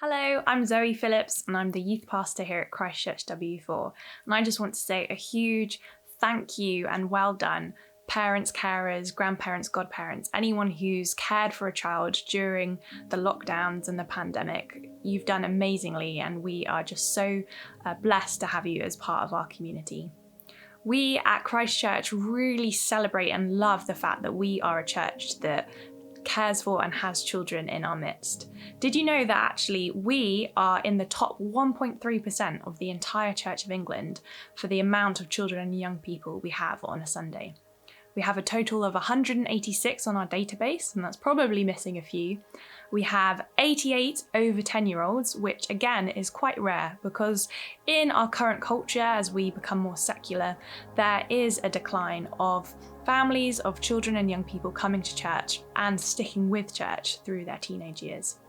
Hello, I'm Zoe Phillips and I'm the youth pastor here at Christ Church W4. And I just want to say a huge thank you and well done, parents, carers, grandparents, godparents, anyone who's cared for a child during the lockdowns and the pandemic. You've done amazingly and we are just so blessed to have you as part of our community. We at Christ Church really celebrate and love the fact that we are a church that cares for and has children in our midst. Did you know that actually we are in the top 1.3% of the entire Church of England for the amount of children and young people we have on a Sunday? We have a total of 186 on our database, and that's probably missing a few. We have 88 over 10-year-olds, which again is quite rare because in our current culture, as we become more secular, there is a decline of families of children and young people coming to church and sticking with church through their teenage years.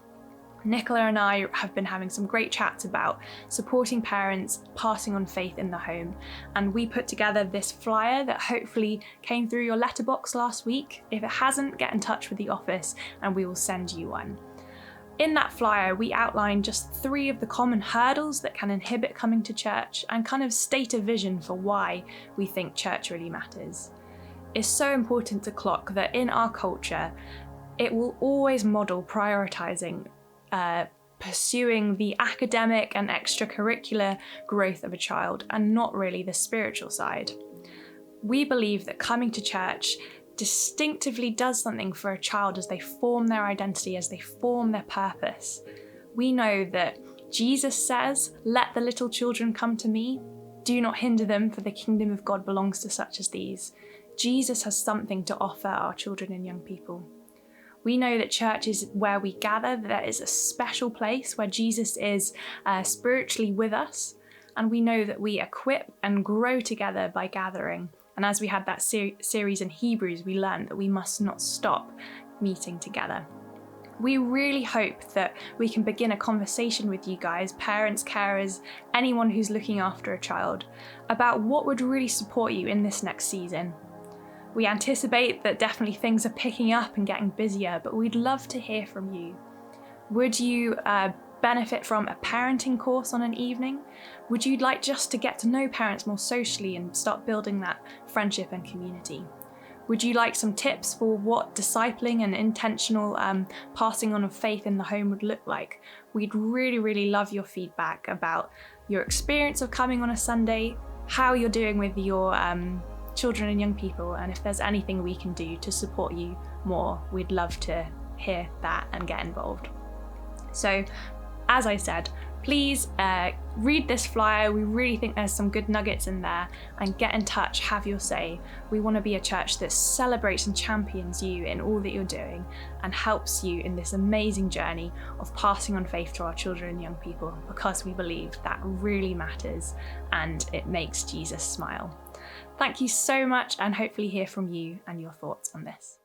Nicola and I have been having some great chats about supporting parents, passing on faith in the home, and we put together this flyer that hopefully came through your letterbox last week. If it hasn't, get in touch with the office and we will send you one. In that flyer, we outline just 3 of the common hurdles that can inhibit coming to church and kind of state a vision for why we think church really matters. It's so important to clock that in our culture, it will always model prioritising pursuing the academic and extracurricular growth of a child and not really the spiritual side. We believe that coming to church distinctively does something for a child as they form their identity, as they form their purpose. We know that Jesus says, "Let the little children come to me. Do not hinder them, for the kingdom of God belongs to such as these." Jesus has something to offer our children and young people. We know that church is where we gather, that there is a special place where Jesus is spiritually with us, and we know that we equip and grow together by gathering. And as we had that series in Hebrews, we learned that we must not stop meeting together. We really hope that we can begin a conversation with you guys, parents, carers, anyone who's looking after a child, about what would really support you in this next season. We anticipate that definitely things are picking up and getting busier, but we'd love to hear from you. Would you benefit from a parenting course on an evening? Would you like just to get to know parents more socially and start building that friendship and community? Would you like some tips for what discipling and intentional passing on of faith in the home would look like? We'd really, really love your feedback about your experience of coming on a Sunday, how you're doing with your children and young people, and if there's anything we can do to support you more, we'd love to hear that and get involved. So, as I said, please read this flyer. We really think there's some good nuggets in there, and get in touch, have your say. We want to be a church that celebrates and champions you in all that you're doing and helps you in this amazing journey of passing on faith to our children and young people, because we believe that really matters and it makes Jesus smile. Thank you so much, and hopefully hear from you and your thoughts on this.